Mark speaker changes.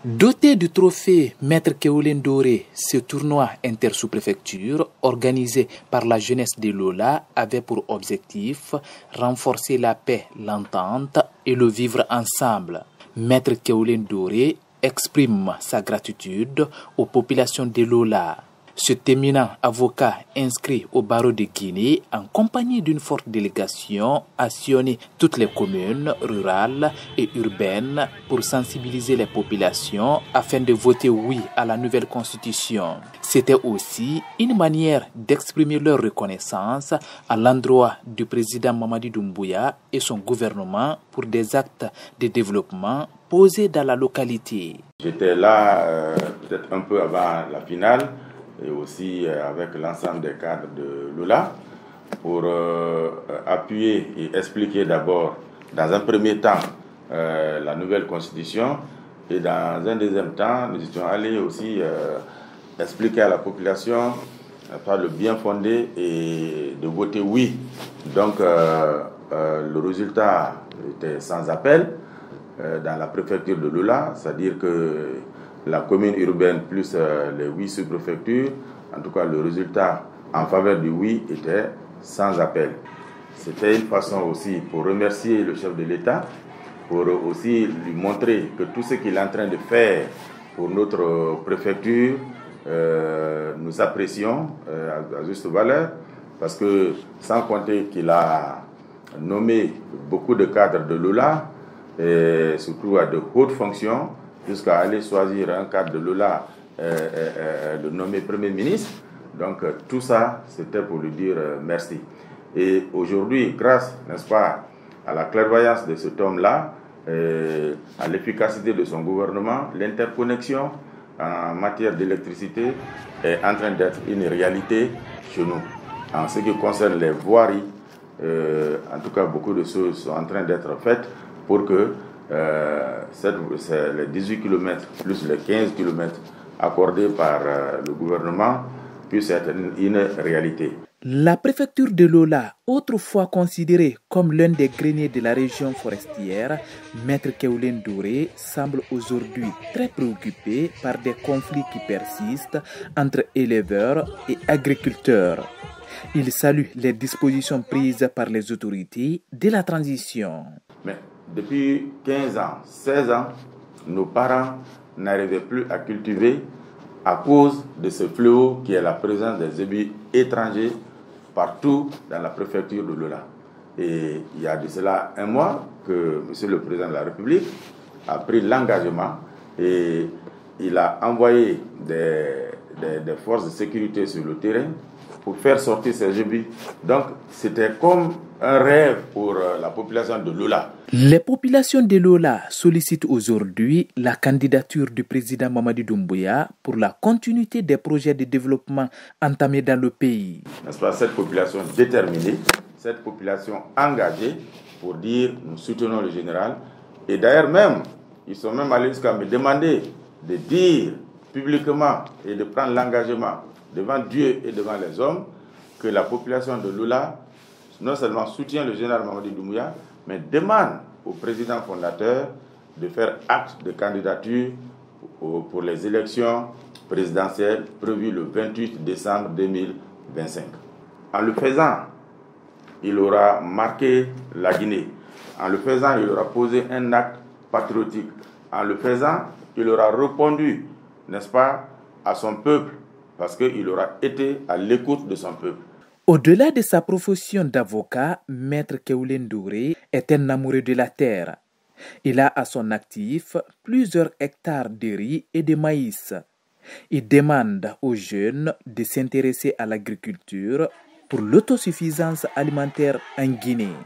Speaker 1: Doté du trophée Maître Keolen Doré, ce tournoi inter-sous-préfecture organisé par la jeunesse de Lola avait pour objectif renforcer la paix, l'entente et le vivre ensemble. Maître Keolen Doré exprime sa gratitude aux populations de Lola. Cet éminent avocat inscrit au barreau de Guinée en compagnie d'une forte délégation a sillonné toutes les communes rurales et urbaines pour sensibiliser les populations afin de voter oui à la nouvelle constitution. C'était aussi une manière d'exprimer leur reconnaissance à l'endroit du président Mamadi Doumbouya et son gouvernement pour des actes de développement posés dans la localité.
Speaker 2: J'étais là peut-être un peu avant la finale et aussi avec l'ensemble des cadres de Lola pour appuyer et expliquer d'abord, dans un premier temps, la nouvelle constitution et dans un deuxième temps, nous étions allés aussi expliquer à la population par le bien fondé et de voter oui. Donc le résultat était sans appel dans la préfecture de Lola, c'est-à-dire que la commune urbaine plus les 8 sous-préfectures, en tout cas le résultat en faveur du oui était sans appel. C'était une façon aussi pour remercier le chef de l'État, pour aussi lui montrer que tout ce qu'il est en train de faire pour notre préfecture, nous apprécions à juste valeur, parce que sans compter qu'il a nommé beaucoup de cadres de Lola, et surtout à de hautes fonctions, jusqu'à aller choisir un cadre de Lola, le nommer Premier ministre. Donc tout ça, c'était pour lui dire merci. Et aujourd'hui, grâce, n'est-ce pas, à la clairvoyance de cet homme-là, à l'efficacité de son gouvernement, l'interconnexion en matière d'électricité est en train d'être une réalité chez nous. En ce qui concerne les voiries, en tout cas, beaucoup de choses sont en train d'être faites pour que les 18 km plus les 15 km accordés par le gouvernement puissent être une réalité.
Speaker 1: La préfecture de Lola, autrefois considérée comme l'un des greniers de la région forestière, Maître Keolen Doré semble aujourd'hui très préoccupé par des conflits qui persistent entre éleveurs et agriculteurs. Il salue les dispositions prises par les autorités de la transition.
Speaker 2: Mais depuis 15 ans, 16 ans, nos parents n'arrivaient plus à cultiver à cause de ce fléau qui est la présence des zébus étrangers partout dans la préfecture de Lola. Et il y a de cela un mois que M. le Président de la République a pris l'engagement et il a envoyé des forces de sécurité sur le terrain pour faire sortir ces zébus. Donc c'était comme un rêve pour la population de Lola.
Speaker 1: Les populations de Lola sollicitent aujourd'hui la candidature du président Mamadi Doumbouya pour la continuité des projets de développement entamés dans le pays.
Speaker 2: N'est-ce pas, cette population déterminée, cette population engagée pour dire nous soutenons le général. Et d'ailleurs même, ils sont même allés jusqu'à me demander de dire publiquement et de prendre l'engagement devant Dieu et devant les hommes que la population de Lola non seulement soutient le général Mamadi Doumbouya, mais demande au président fondateur de faire acte de candidature pour les élections présidentielles prévues le 28 décembre 2025. En le faisant, il aura marqué la Guinée. En le faisant, il aura posé un acte patriotique. En le faisant, il aura répondu, n'est-ce pas, à son peuple, parce qu'il aura été à l'écoute de son peuple.
Speaker 1: Au-delà de sa profession d'avocat, Maître Keolen Doré est un amoureux de la terre. Il a à son actif plusieurs hectares de riz et de maïs. Il demande aux jeunes de s'intéresser à l'agriculture pour l'autosuffisance alimentaire en Guinée.